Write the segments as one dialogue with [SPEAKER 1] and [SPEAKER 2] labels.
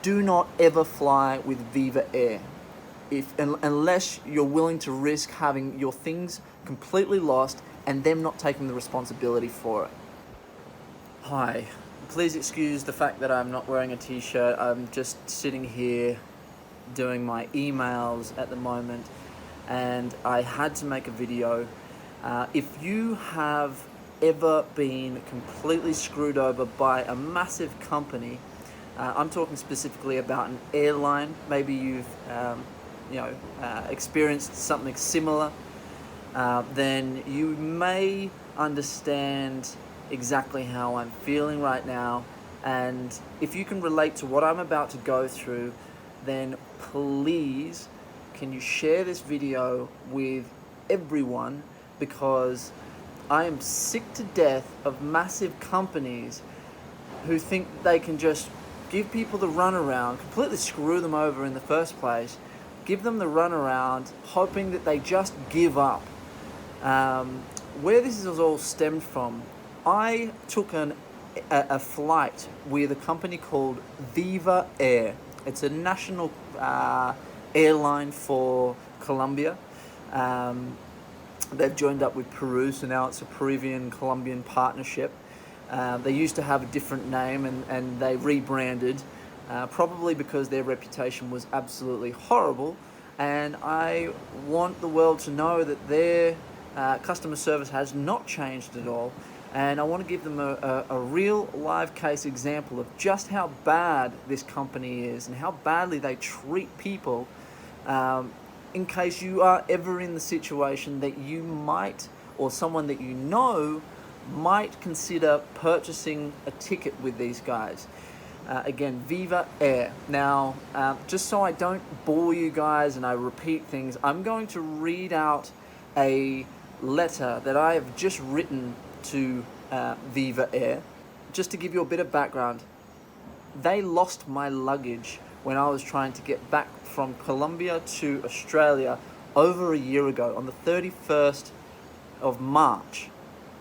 [SPEAKER 1] do not ever fly with VivaAir unless you're willing to risk having your things completely lost and them not taking the responsibility for it. Hi, please excuse the fact that I'm not wearing a t-shirt. I'm just sitting here doing my emails at the moment, and I had to make a video. If you have ever been completely screwed over by a massive company, I'm talking specifically about an airline. Maybe you've experienced something similar, then you may understand exactly how I'm feeling right now. And if you can relate to what I'm about to go through, then please can you share this video with everyone, because I am sick to death of massive companies who think they can just give people the runaround, completely screw them over in the first place, give them the runaround, hoping that they just give up. Where this is all stemmed from, I took a flight with a company called VivaAir. It's a national airline for Colombia. They've joined up with Peru, so now it's a Peruvian-Colombian partnership. They used to have a different name, and they rebranded, probably because their reputation was absolutely horrible. And I want the world to know that their customer service has not changed at all. And I want to give them a real live case example of just how bad this company is and how badly they treat people, in case you are ever in the situation that you might, or someone that you know might consider purchasing a ticket with these guys. Again, VivaAir. Now, just so I don't bore you guys and I repeat things, I'm going to read out a letter that I have just written to VivaAir, just to give you a bit of background. They lost my luggage when I was trying to get back from Colombia to Australia over a year ago, on the 31st of March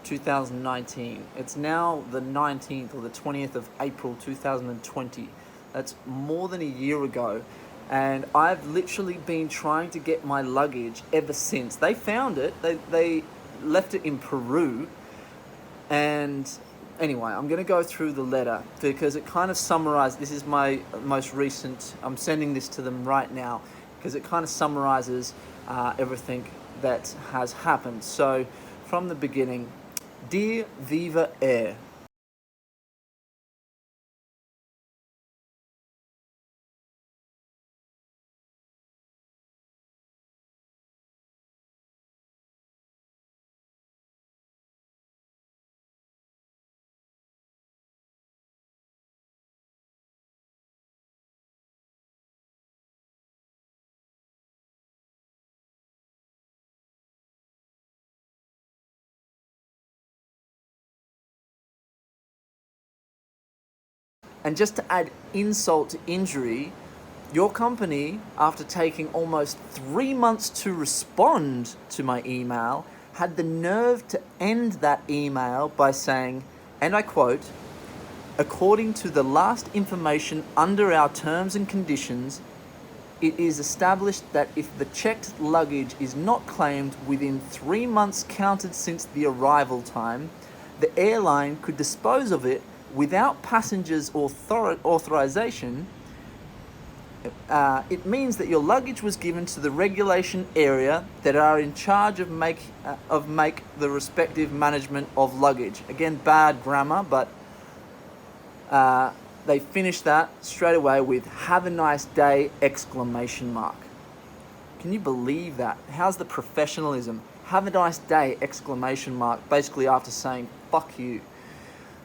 [SPEAKER 1] 2019. It's now the 19th or the 20th of April 2020. That's more than a year ago, and I've literally been trying to get my luggage ever since. They found it. They left it in Peru. And anyway, I'm going to go through the letter because it kind of summarizes. This is my most recent. I'm sending this to them right now because it kind of summarizes everything that has happened. So, from the beginning, dear VivaAir. And just to add insult to injury, your company, after taking almost 3 months to respond to my email, had the nerve to end that email by saying, and I quote, "According to the last information under our terms and conditions, it is established that if the checked luggage is not claimed within 3 months counted since the arrival time, the airline could dispose of it without passengers' authorization. It means that your luggage was given to the regulation area that are in charge of make the respective management of luggage." Again, bad grammar, but they finished that straight away with "Have a nice day!" exclamation mark. Can you believe that? How's the professionalism? "Have a nice day!" exclamation mark, basically after saying "fuck you."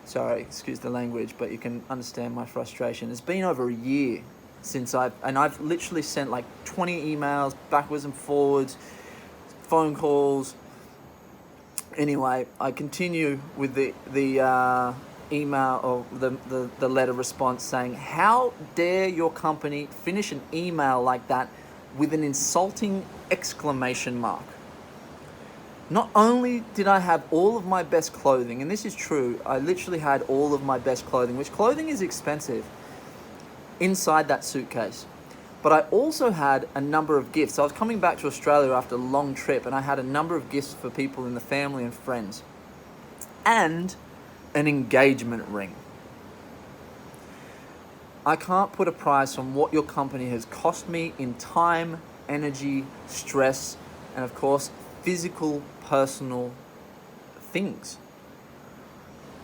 [SPEAKER 1] Sorry, excuse the language, but you can understand my frustration. It's been over a year since I've literally sent like 20 emails backwards and forwards, phone calls. Anyway, I continue with the email, or the letter response, saying, "How dare your company finish an email like that with an insulting exclamation mark? Not only did I have all of my best clothing," and this is true, I literally had all of my best clothing, which clothing is expensive. inside that suitcase. But I also had a number of gifts. I was coming back to Australia after a long trip, and I had a number of gifts for people in the family and friends, and an engagement ring. I can't put a price on what your company has cost me in time, energy, stress, and of course, physical, personal things.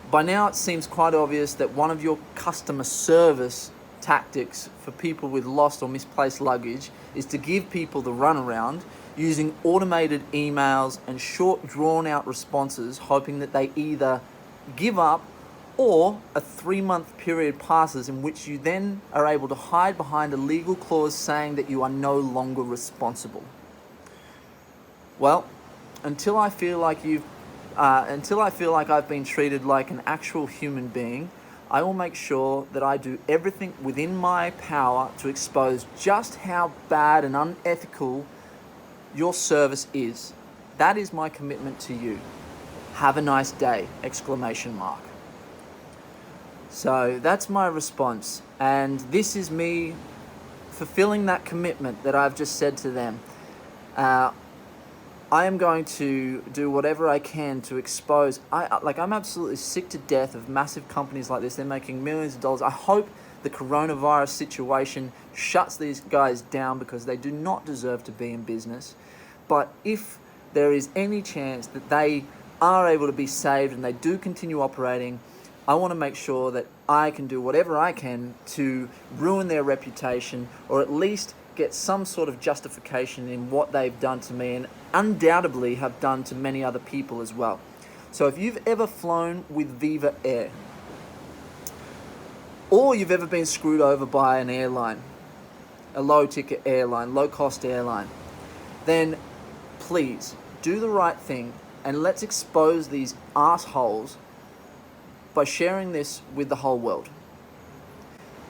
[SPEAKER 1] By now, it seems quite obvious that one of your customer service tactics for people with lost or misplaced luggage is to give people the runaround using automated emails and short, drawn-out responses, hoping that they either give up or a 3-month period passes in which you then are able to hide behind a legal clause saying that you are no longer responsible. Well, until I feel like I've been treated like an actual human being, I will make sure that I do everything within my power to expose just how bad and unethical your service is. That is my commitment to you. Have a nice day! Exclamation mark. So that's my response, and this is me fulfilling that commitment that I've just said to them. I am going to do whatever I can to expose. I'm absolutely sick to death of massive companies like this. They're making millions of dollars. I hope the coronavirus situation shuts these guys down because they do not deserve to be in business. But if there is any chance that they are able to be saved and they do continue operating, I want to make sure that I can do whatever I can to ruin their reputation, or at least get some sort of justification in what they've done to me, and undoubtedly have done to many other people as well. So if you've ever flown with VivaAir, or you've ever been screwed over by an airline, a low-ticket airline, low-cost airline, then please do the right thing and let's expose these assholes by sharing this with the whole world.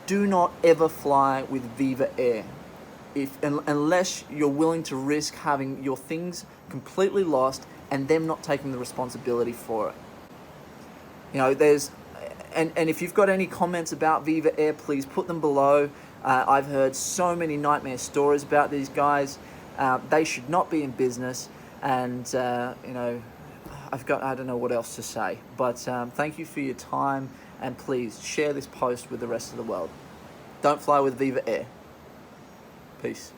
[SPEAKER 1] Do not ever fly with VivaAir unless you're willing to risk having your things completely lost and them not taking the responsibility for it. You know, and if you've got any comments about VivaAir, please put them below. I've heard so many nightmare stories about these guys. They should not be in business, and I don't know what else to say. But thank you for your time, and please share this post with the rest of the world. Don't fly with VivaAir. Peace.